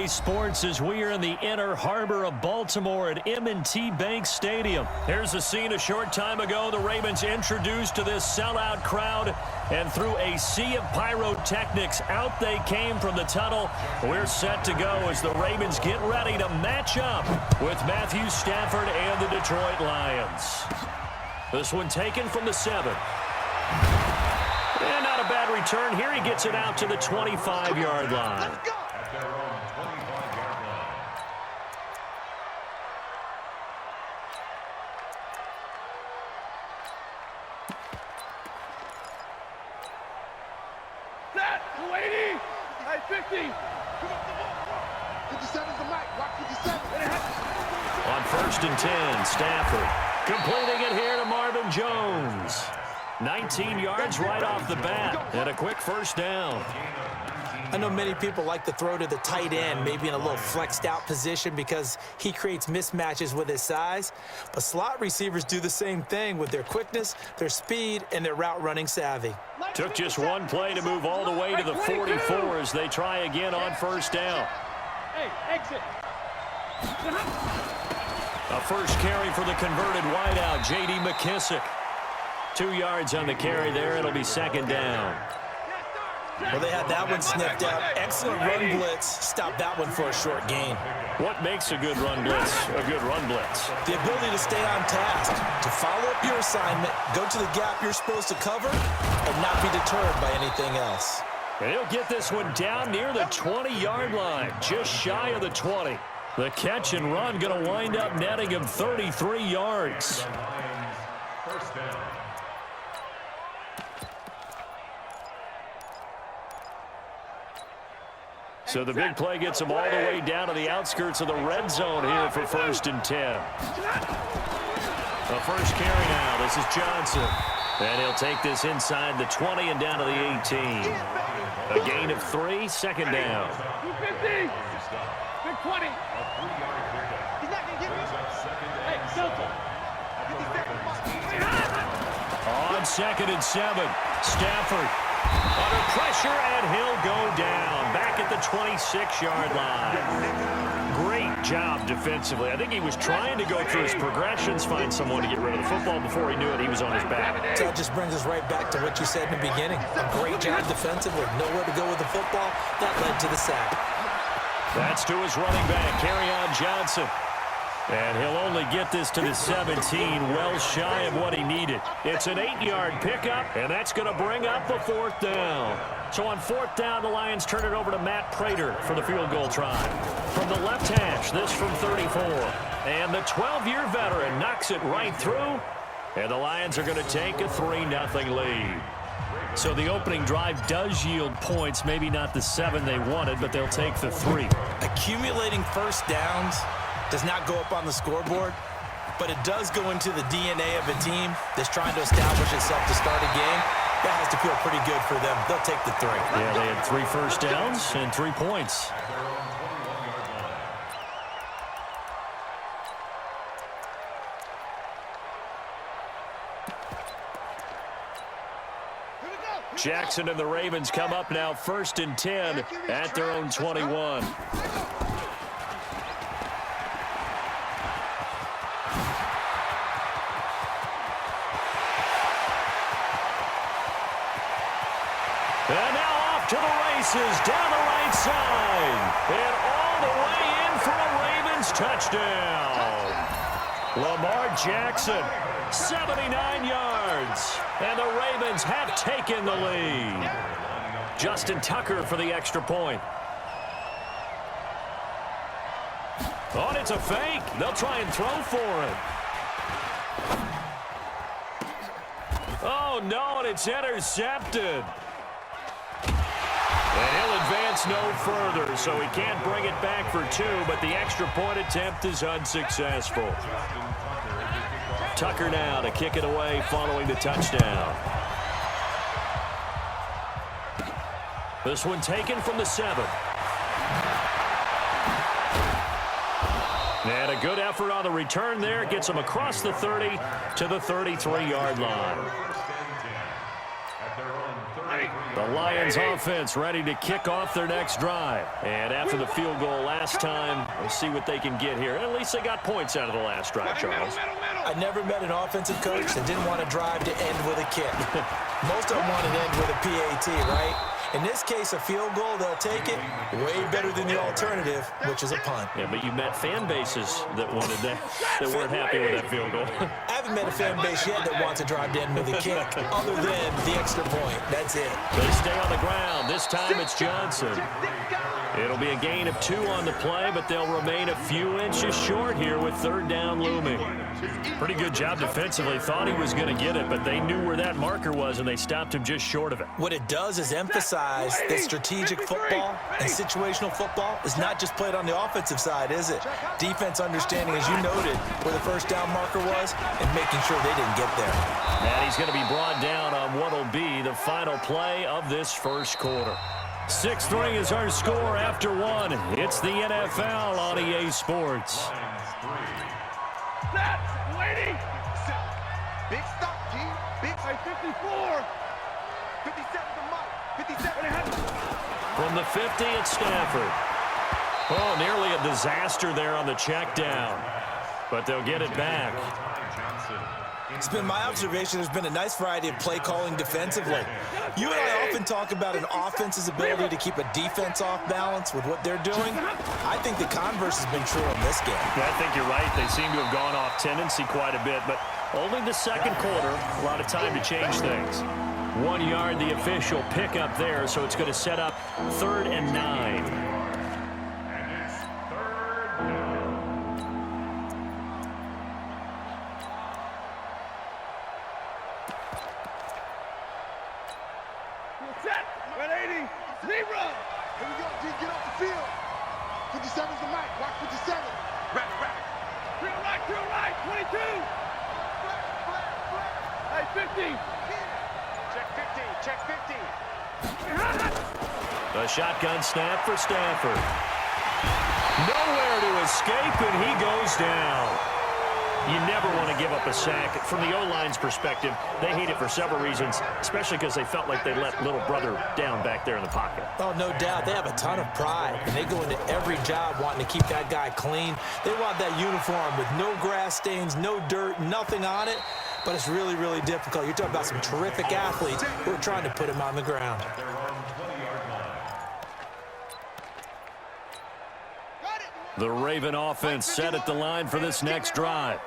Sports as we are in the inner harbor of Baltimore at M&T Bank Stadium. Here's a scene a short time ago. The Ravens introduced to this sellout crowd, and through a sea of pyrotechnics, out they came from the tunnel. We're set to go as the Ravens get ready to match up with Matthew Stafford and the Detroit Lions. This one taken from the 7. And not a bad return here. He gets it out to the 25-yard line. Set, 280, 50. 57's the mic, rock 57. On 1st and 10, Stafford completing it here to Marvin Jones. 19 yards right off the bat, and a quick first down. I know many people like to throw to the tight end, maybe in a little flexed out position because he creates mismatches with his size. But slot receivers do the same thing with their quickness, their speed, and their route running savvy. Took just one play to move all the way to the 44 as they try again on first down. Hey, exit. A first carry for the converted wideout, J.D. McKissick. 2 yards on the carry there. It'll be second down. Well, they had that one sniffed out. Excellent run blitz. Stop that one for a short gain. What makes a good run blitz a good run blitz? The ability to stay on task, to follow up your assignment, go to the gap you're supposed to cover, and not be deterred by anything else. And he'll get this one down near the 20-yard line, just shy of the 20. The catch and run going to wind up netting him 33 yards. First down. So the big play gets him all the way down to the outskirts of the red zone here for 1st and 10. The first carry now. This is Johnson. And he'll take this inside the 20 and down to the 18. A gain of 3, second down. 250. Big 20. He's not going to give me. Hey, Delta. On 2nd and 7, Stafford under pressure, and he'll go down back at the 26-yard line. Great job defensively. I think he was trying to go through his progressions, find someone to get rid of the football. Before he knew it, he was on his back. So that just brings us right back to what you said in the beginning. A great job defensively. Nowhere to go with the football. That led to the sack. That's to his running back, Kerryon Johnson. And he'll only get this to the 17, well shy of what he needed. It's an 8-yard pickup, and that's going to bring up the 4th down. So on 4th down, the Lions turn it over to Matt Prater for the field goal try. From the left hash, this from 34. And the 12-year veteran knocks it right through, and the Lions are going to take a 3-0 lead. So the opening drive does yield points, maybe not the 7 they wanted, but they'll take the 3. Accumulating first downs does not go up on the scoreboard, but it does go into the DNA of a team that's trying to establish itself to start a game. That has to feel pretty good for them. They'll take the 3. Yeah, they had 3 first downs and 3 points. Jackson and the Ravens come up now 1st and 10 at their own 21. And now off to the races down the right side. And all the way in for a Ravens touchdown. Lamar Jackson, 79 yards. And the Ravens have taken the lead. Justin Tucker for the extra point. Oh, and it's a fake. They'll try and throw for it. Oh, no, and it's intercepted. And he'll advance no further, so he can't bring it back for 2, but the extra point attempt is unsuccessful. Tucker now to kick it away following the touchdown. This one taken from the 7. And a good effort on the return there. Gets him across the 30 to the 33-yard line. The Lions offense ready to kick off their next drive. And after the field goal last time, we'll see what they can get here. At least they got points out of the last drive, Charles. I never met an offensive coach that didn't want to drive to end with a kick. Most of them want to end with a PAT, right? In this case, a field goal, they'll take it way better than the alternative, which is a punt. Yeah, but you met fan bases that wanted that weren't happy with that field goal. I haven't met a fan base yet that wants to drive to end with a kick, other than the extra point. That's it. They stay on the ground. This time it's Johnson. It'll be a gain of 2 on the play, but they'll remain a few inches short here with third down looming. Pretty good job defensively. Thought he was going to get it, but they knew where that marker was, and they stopped him just short of it. What it does is emphasize that strategic football and situational football is not just played on the offensive side, is it? Defense understanding, as you noted, where the first down marker was and making sure they didn't get there. And he's going to be brought down on what will be the final play of this first quarter. 6-3 is our score after 1. It's the NFL on EA Sports. Set, waiting. Big stop, G. Big 54. 57 to Mike. 57. From the 50, it's Stafford. Oh, nearly a disaster there on the check down. But they'll get it back. It's been my observation there's been a nice variety of play calling defensively. You and I often talk about an offense's ability to keep a defense off balance with what they're doing. I think the converse has been true in this game. Yeah, I think you're right. They seem to have gone off tendency quite a bit, but only the second quarter, a lot of time to change things. 1 yard, the official pickup there, so it's going to set up 3rd and 9. Set, 180, 0. Here we go, G, get off the field. 57's the mic, watch 57. Right. Drill right, 22. Hey, 50. Check 50. A shotgun snap for Stafford. Nowhere to escape, and he goes down. You never want to give up a sack. From the O-line's perspective, they hate it for several reasons, especially because they felt like they let little brother down back there in the pocket. Oh, no doubt. They have a ton of pride, and they go into every job wanting to keep that guy clean. They want that uniform with no grass stains, no dirt, nothing on it. But it's really, really difficult. You're talking about some terrific athletes who are trying to put him on the ground. The Raven offense set at the line for this next drive.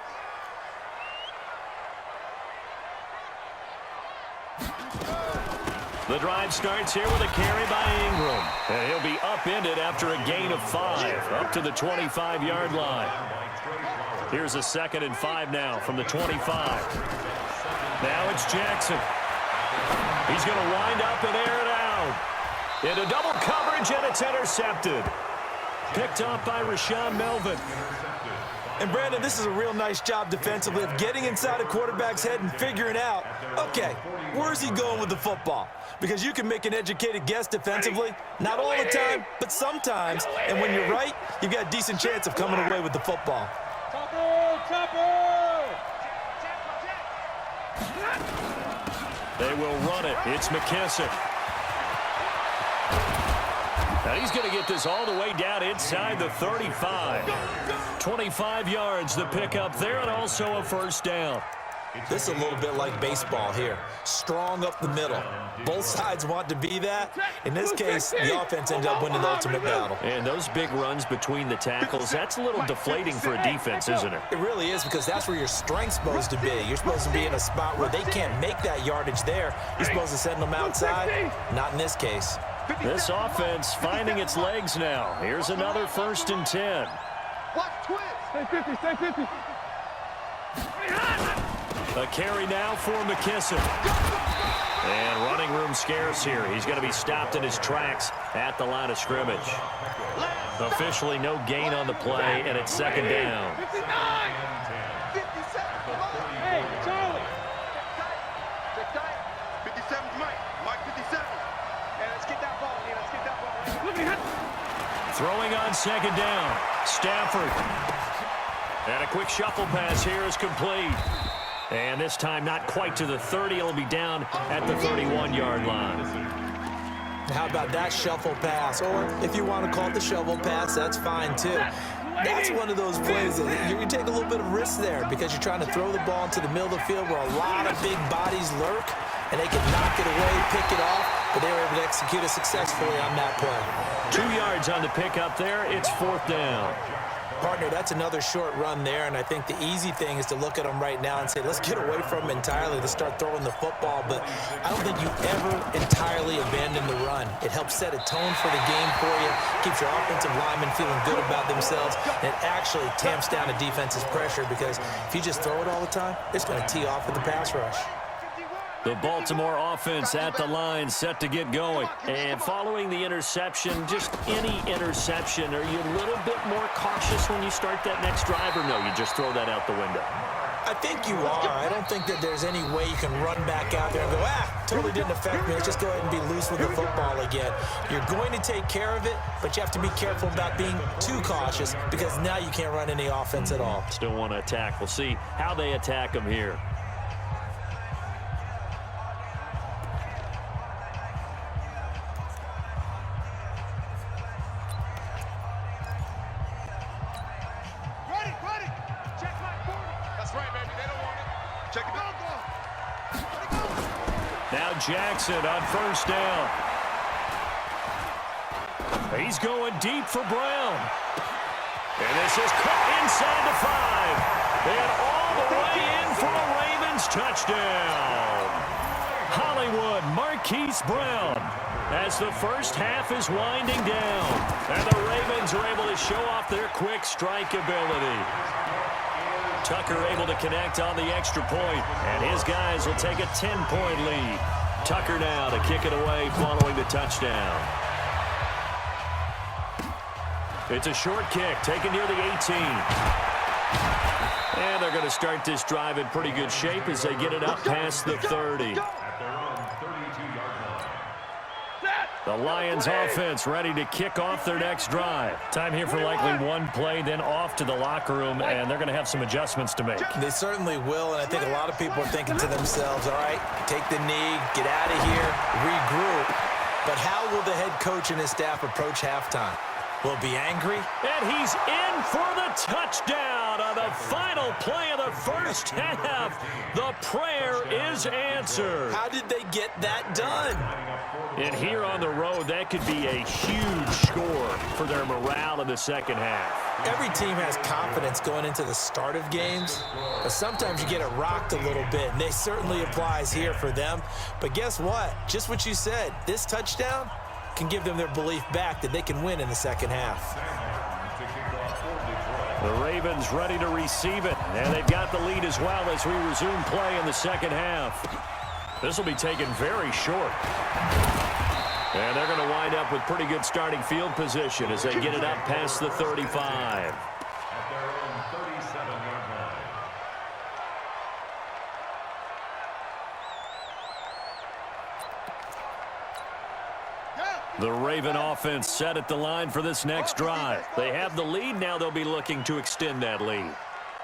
The drive starts here with a carry by Ingram. And he'll be upended after a gain of 5, up to the 25-yard line. Here's a 2nd and 5 now from the 25. Now it's Jackson. He's going to wind up and air it out. Into double coverage, and it's intercepted. Picked off by Rashawn Melvin. And, Brandon, this is a real nice job defensively of getting inside a quarterback's head and figuring out, okay, where's he going with the football? Because you can make an educated guess defensively, not all the time, but sometimes. And when you're right, you've got a decent chance of coming away with the football. They will run it. It's McKissick. And he's going to get this all the way down inside the 35. 25 yards the pickup there, and also a first down. This is a little bit like baseball here. Strong up the middle. Both sides want to be that. In this case, the offense ended up winning the ultimate battle. And those big runs between the tackles, that's a little deflating for a defense, isn't it? It really is, because that's where your strength's supposed to be. You're supposed to be in a spot where they can't make that yardage there. You're supposed to send them outside. Not in this case. This offense finding its legs now. Here's another 1st and 10. Watch twist. Stay 50. A carry now for McKissick. And running room scarce here. He's going to be stopped in his tracks at the line of scrimmage. Officially no gain on the play, and it's 2nd down. 59. 57. Hey, Charlie. Check tight. 57's Mike 57. Hey, let's get that ball. Throwing on 2nd down. Stafford. And a quick shuffle pass here is complete. And this time not quite to the 30. It'll be down at the 31-yard line. How about that shuffle pass? Or if you want to call it the shovel pass, that's fine too. That's one of those plays that you take a little bit of risk there because you're trying to throw the ball into the middle of the field where a lot of big bodies lurk, and they can knock it away, pick it off, but they were able to execute it successfully on that play. 2 yards on the pickup there. It's 4th down. Partner, that's another short run there, and I think the easy thing is to look at them right now and say, let's get away from them entirely. Let's start throwing the football, but I don't think you ever entirely abandon the run. It helps set a tone for the game for you, keeps your offensive linemen feeling good about themselves, and it actually tamps down a defense's pressure because if you just throw it all the time, it's going to tee off with the pass rush. The Baltimore offense at the line, set to get going. And following the interception, just any interception, are you a little bit more cautious when you start that next drive, or no, you just throw that out the window? I think you are. I don't think that there's any way you can run back out there and go, totally didn't affect me. Let's just go ahead and be loose with the football again. You're going to take care of it, but you have to be careful about being too cautious because now you can't run any offense at all. Still want to attack. We'll see how they attack them here. Now Jackson on 1st down. He's going deep for Brown. And this is caught inside the 5. And all the way in for a Ravens touchdown. Hollywood Marquise Brown as the first half is winding down. And the Ravens are able to show off their quick strike ability. Tucker able to connect on the extra point, and his guys will take a 10-point lead. Tucker now to kick it away following the touchdown. It's a short kick taken near the 18. And they're going to start this drive in pretty good shape as they get it up past the 30. The Lions offense ready to kick off their next drive. Time here for likely one play, then off to the locker room, and they're going to have some adjustments to make. They certainly will, and I think a lot of people are thinking to themselves, all right, take the knee, get out of here, regroup. But how will the head coach and his staff approach halftime? Will be angry? And he's in for the touchdown on the final play of the first half. The prayer is answered. How did they get that done? And here on the road, that could be a huge score for their morale in the second half. Every team has confidence going into the start of games, but sometimes you get it rocked a little bit, and they certainly applies here for them. But guess what? Just what you said, this touchdown can give them their belief back that they can win in the second half. The Ravens ready to receive it, and they've got the lead as well as we resume play in the second half. This will be taken very short. And they're going to wind up with pretty good starting field position as they get it up past the 35. The Raven offense set at the line for this next drive. They have the lead. Now they'll be looking to extend that lead.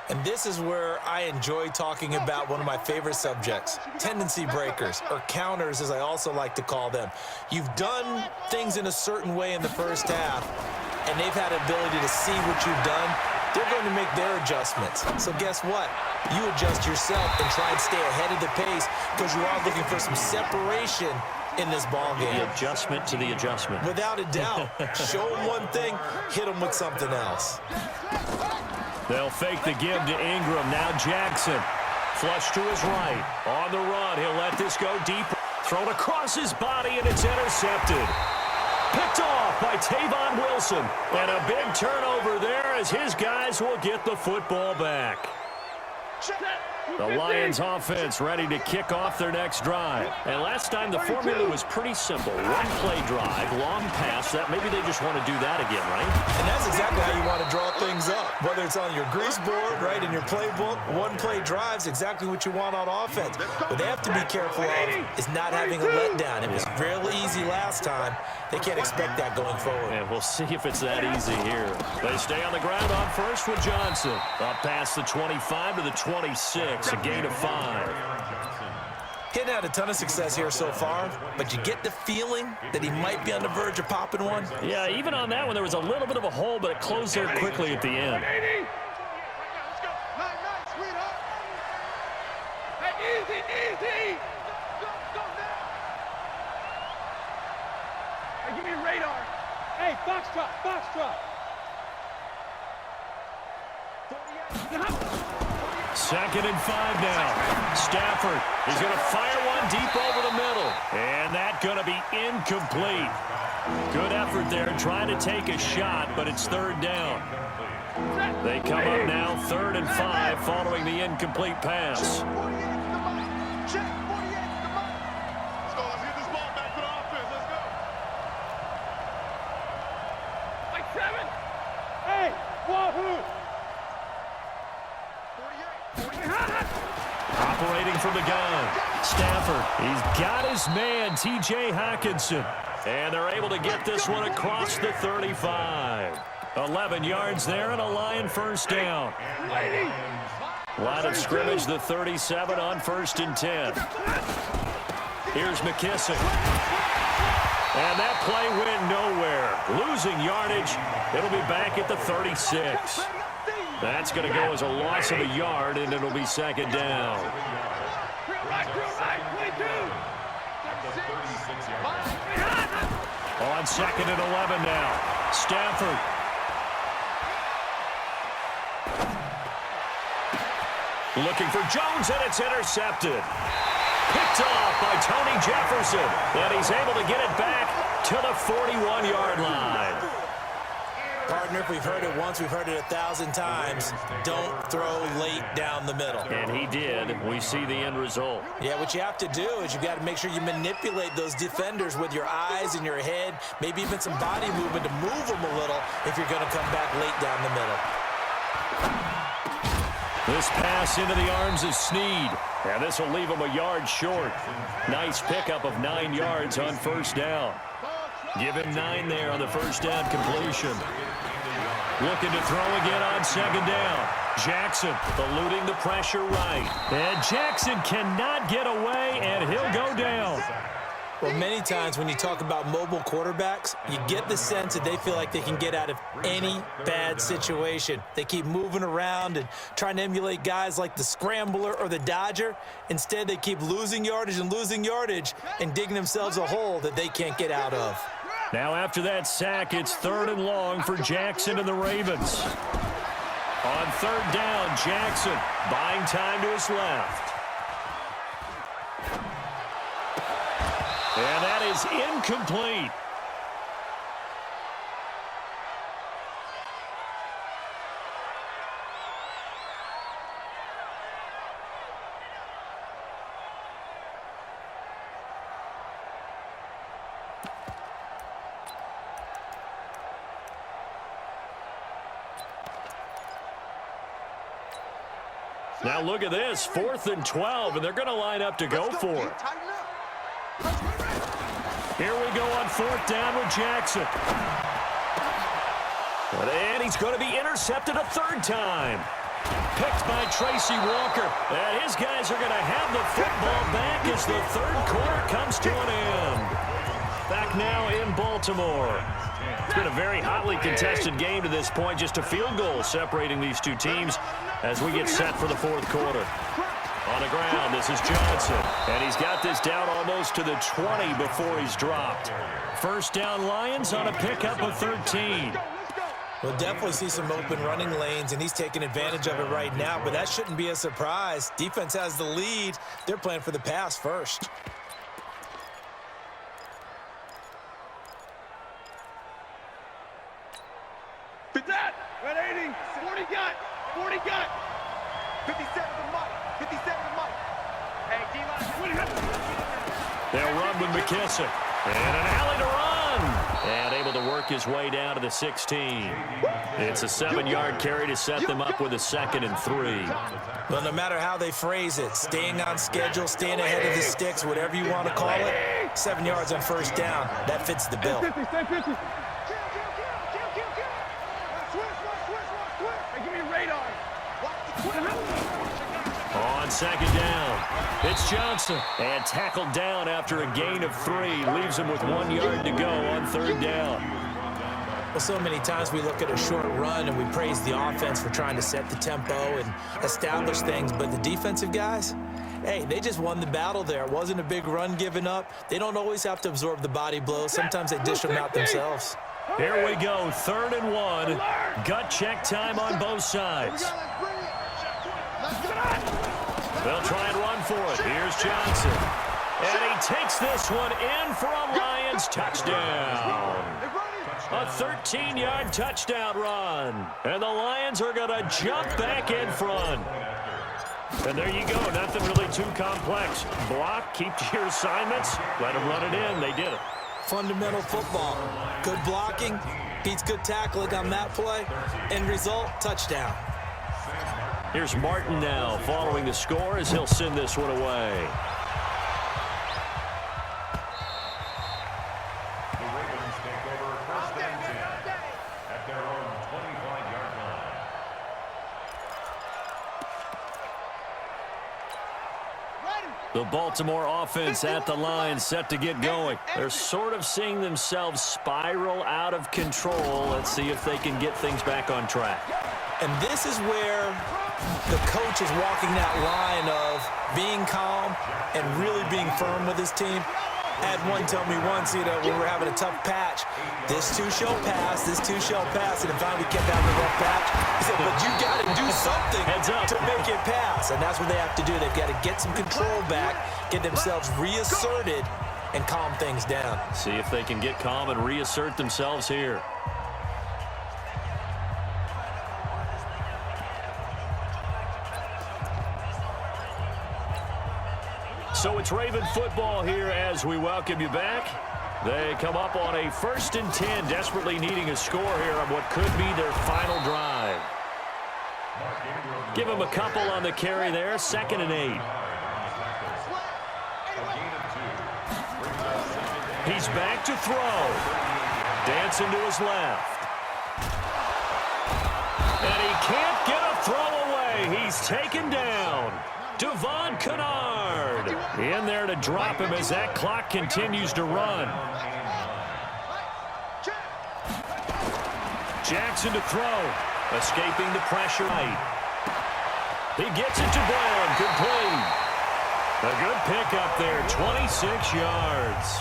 And this is where I enjoy talking about one of my favorite subjects, tendency breakers, or counters as I also like to call them. You've done things in a certain way in the first half, and they've had the ability to see what you've done. They're going to make their adjustments. So guess what? You adjust yourself and try and stay ahead of the pace because you are looking for some separation in this ball game. The adjustment to the adjustment. Without a doubt. Show them one thing, hit them with something else. They'll fake the give to Ingram. Now Jackson. Flush to his right. On the run. He'll let this go deep. Thrown across his body, and it's intercepted. Picked off by Tavon Wilson. And a big turnover there as his guys will get the football back. The Lions offense ready to kick off their next drive. And last time the formula was pretty simple. One play drive, long pass. That maybe they just want to do that again, right? And that's exactly how you want to draw things up. Whether it's on your grease board, right, in your playbook, one play drive's exactly what you want on offense. What they have to be careful of is not having a letdown. It was real easy last time. They can't expect that going forward. And we'll see if it's that easy here. They stay on the ground on first with Johnson. Up past the 25 to the 26, a gain of 5. He hadn't had a ton of success here so far, but you get the feeling that he might be on the verge of popping one. Yeah, even on that one, there was a little bit of a hole, but it closed there quickly at the end. Let's go. Nice, sweetheart. Hey, easy. Go now. Hey, give me a radar. Hey, foxtrot. 2nd and 5 now. Stafford is going to fire one deep over the middle. And that's going to be incomplete. Good effort there trying to take a shot, but it's 3rd down. They come up now 3rd and 5 following the incomplete pass. Check 48 to the mic. Check 48 to the mic. Let's go. Let's get this ball back for the offense. Let's go. Like 7. Hey, wahoo. 48. Operating from the gun. Stafford, he's got his man, T.J. Hawkinson. And they're able to get this one across the 35. 11 yards there and a Lion 1st down. Line of scrimmage, the 37 on 1st and 10. Here's McKissick. And that play went nowhere. Losing yardage. It'll be back at the 36. That's going to go as a loss of a yard, and it'll be 2nd down. On 2nd and 11 now. Stafford. Looking for Jones, and it's intercepted. Picked off by Tony Jefferson. And he's able to get it back to the 41-yard line. Partner, if we've heard it once, we've heard it 1,000 times. Don't throw late down the middle. And he did. We see the end result. Yeah, what you have to do is you've got to make sure you manipulate those defenders with your eyes and your head, maybe even some body movement to move them a little if you're going to come back late down the middle. This pass into the arms of Snead. And this will leave him a yard short. Nice pickup of 9 yards on 1st down. Give him 9 there on the 1st down completion. Looking to throw again on 2nd down. Jackson eluding the pressure right. And Jackson cannot get away, and he'll go down. Well, many times when you talk about mobile quarterbacks, you get the sense that they feel like they can get out of any bad situation. They keep moving around and trying to emulate guys like the Scrambler or the Dodger. Instead, they keep losing yardage and digging themselves a hole that they can't get out of. Now after that sack, it's 3rd and long for Jackson and the Ravens. On 3rd down, Jackson buying time to his left. And that is incomplete. Now look at this, 4th and 12, and they're going to line up to go for it. Here we go on 4th down with Jackson. And he's going to be intercepted a 3rd time. Picked by Tracy Walker. And his guys are going to have the football back as the 3rd quarter comes to an end. Back now in Baltimore. It's been a very hotly contested game to this point. Just a field goal separating these two teams as we get set for the 4th quarter. On the ground, this is Johnson. And he's got this down almost to the 20 before he's dropped. 1st down Lions on a pickup of 13. We'll definitely see some open running lanes, and he's taking advantage of it right now, but that shouldn't be a surprise. Defense has the lead. They're playing for the pass first. That, 180, 40 got. 57 to Mike. 57 to Mike. Hey, D-line. They'll run with McKissick. And an alley to run. And able to work his way down to the 16. It's a 7-yard carry to set them up with a 2nd and 3. Well, no matter how they phrase it, staying on schedule, staying ahead of the sticks, whatever you want to call it, 7 yards on 1st down, that fits the bill. Stay 50. Give me a radar. On on second down. It's Johnson. And tackled down after a gain of 3. Leaves him with 1 yard to go on third down. Well, so many times we look at a short run and we praise the offense for trying to set the tempo and establish things. But the defensive guys, hey, they just won the battle there. It wasn't a big run given up. They don't always have to absorb the body blows. Sometimes they dish them out themselves. Here we go, 3rd and 1. Gut check time on both sides. They'll try and run for it. Here's Johnson. And he takes this one in for a Lions touchdown. A 13-yard touchdown run. And the Lions are going to jump back in front. And there you go. Nothing really too complex. Block, keep to your assignments, let them run it in. They did it. Fundamental football. Good blocking beats good tackling on that play. End result, touchdown. Here's Martin now following the score as he'll send this one away. The Ravens take over 1st and 10 at their own 25-yard line. The Baltimore offense at the line, set to get going. They're sort of seeing themselves spiral out of control. Let's see if they can get things back on track. And this is where the coach is walking that line of being calm and really being firm with his team. I had one tell me once, when we were having a tough patch, this too shall pass, this too shall pass, and finally we kept having a rough patch. He said, but you got to do something to make it pass, and that's what they have to do. They've got to get some control back, get themselves reasserted, and calm things down. See if they can get calm and reassert themselves here. So it's Raven football here as we welcome you back. They come up on a 1st and 10, desperately needing a score here on what could be their final drive. Give them a couple on the carry there, 2nd and 8. He's back to throw. Dancing to his left. And he can't get a throw away. He's taken down. Devon Kennard in there to drop him as that clock continues to run. Jackson to throw, escaping the pressure. He gets it to Brown. Complete. A good pickup there, 26 yards.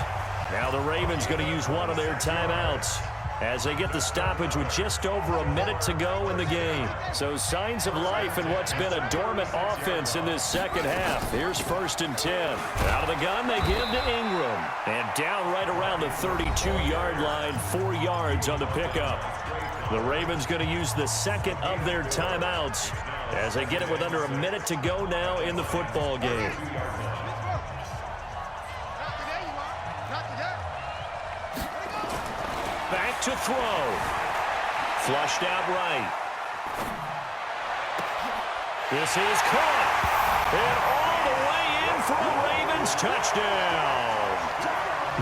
Now the Ravens going to use one of their timeouts as they get the stoppage with just over a minute to go in the game. So signs of life in what's been a dormant offense in this second half. Here's 1st and 10. Out of the gun, they give to Ingram. And down right around the 32-yard line, 4 yards on the pickup. The Ravens going to use the second of their timeouts as they get it with under a minute to go now in the football game. Back to throw. Flushed out right. This is caught. And all the way in for a Ravens touchdown.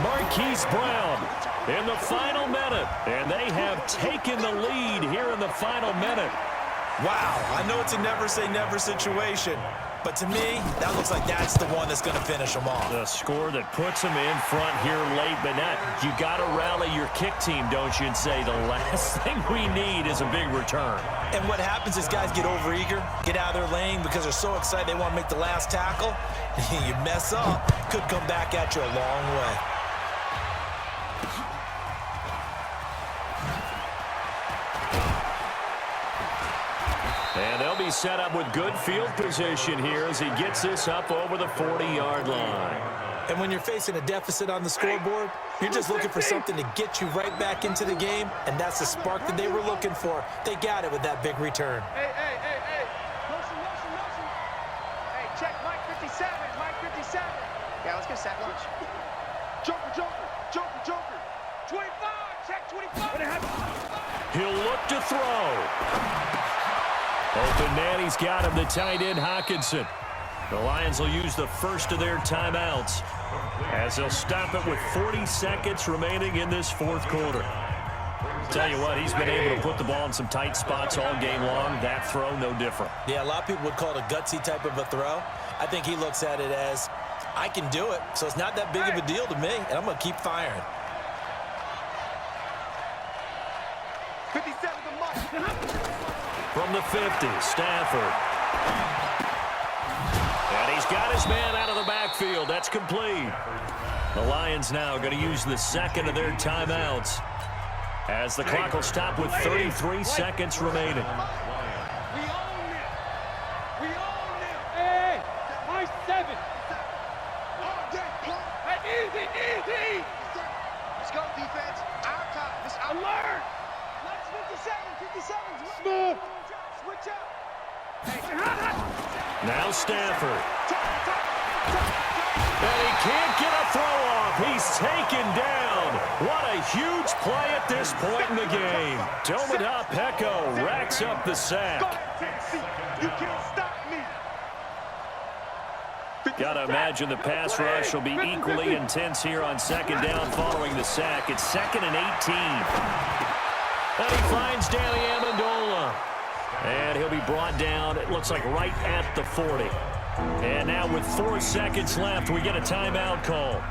Marquise Brown in the final minute. And they have taken the lead here in the final minute. Wow, I know it's a never-say-never situation, but to me, that looks like that's the one that's going to finish them off. The score that puts them in front here late, but not. You got to rally your kick team, don't you, and say the last thing we need is a big return. And what happens is guys get overeager, get out of their lane because they're so excited they want to make the last tackle. You mess up, could come back at you a long way. And they'll be set up with good field position here as he gets this up over the 40-yard line. And when you're facing a deficit on the scoreboard, you're just looking for something to get you right back into the game, and that's the spark that they were looking for. They got it with that big return. Hey. Motion. Hey, check Mike 57. Mike 57. Yeah, let's get a sack lunch. Joker. 25. Check 25. He'll look to throw. Open man, he's got him, the tight end, Hockenson. The Lions will use the first of their timeouts as they'll stop it with 40 seconds remaining in this fourth quarter. Tell you what, he's been able to put the ball in some tight spots all game long. That throw, no different. Yeah, a lot of people would call it a gutsy type of a throw. I think he looks at it as, I can do it, so it's not that big of a deal to me, and I'm going to keep firing. 57 the mark. From the 50, Stafford. And he's got his man out of the backfield. That's complete. The Lions now going to use the second of their timeouts as the clock will stop with 33 seconds remaining. We own it. We own it. Hey, my 7. Easy, easy. Let's go, defense. Our time. This alert. Let's 57. Smooth. Switch up. Now Stafford. And he can't get a throw off. He's taken down. What a huge play at this point in the game. Tomoda Peko racks up the sack. You can't stop me. Got to imagine the pass rush will be equally intense here on second down following the sack. It's 2nd and 18. And he finds Danny Amendola. And he'll be brought down, it looks like right at the 40. And now with 4 seconds left, we get a timeout call.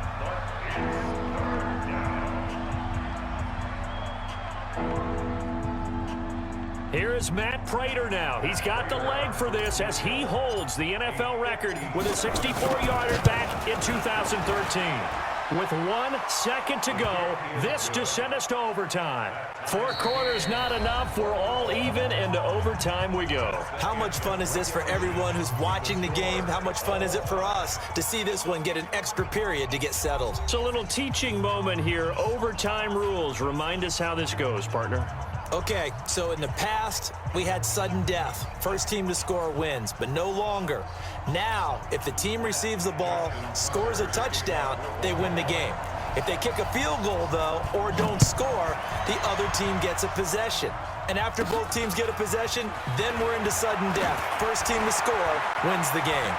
Here is Matt Prater now. He's got the leg for this as he holds the NFL record with a 64-yarder back in 2013. With 1 second to go, this to send us to overtime. 4 quarters not enough. We're all even, and to overtime we go. How much fun is this for everyone who's watching the game? How much fun is it for us to see this one get an extra period to get settled? It's a little teaching moment here. Overtime rules. Remind us how this goes, partner. Okay, so in the past, we had sudden death. First team to score wins, but no longer. Now, if the team receives the ball, scores a touchdown, they win the game. If they kick a field goal, though, or don't score, the other team gets a possession. And after both teams get a possession, then we're into sudden death. First team to score wins the game.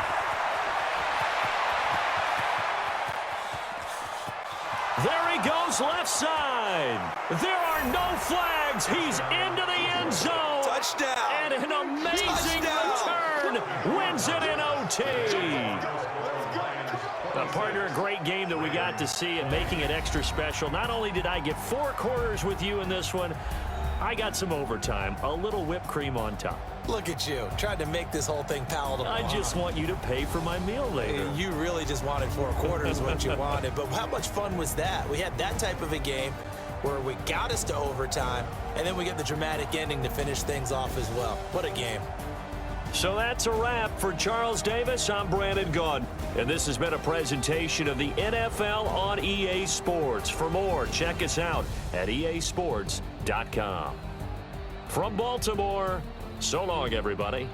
There he goes, left side. There are no flags. He's into the end zone. Touchdown. And an amazing return wins it in OT. Partner, a great game that we got to see and making it extra special. Not only did I get 4 quarters with you in this one, I got some overtime, a little whipped cream on top. Look at you, trying to make this whole thing palatable. I just want you to pay for my meal later. You really just wanted 4 quarters what you wanted, but how much fun was that? We had that type of a game where we got us to overtime, and then we get the dramatic ending to finish things off as well. What a game. So that's a wrap for Charles Davis. I'm Brandon Gaudin, and this has been a presentation of the NFL on EA Sports. For more, check us out at easports.com. From Baltimore, so long, everybody.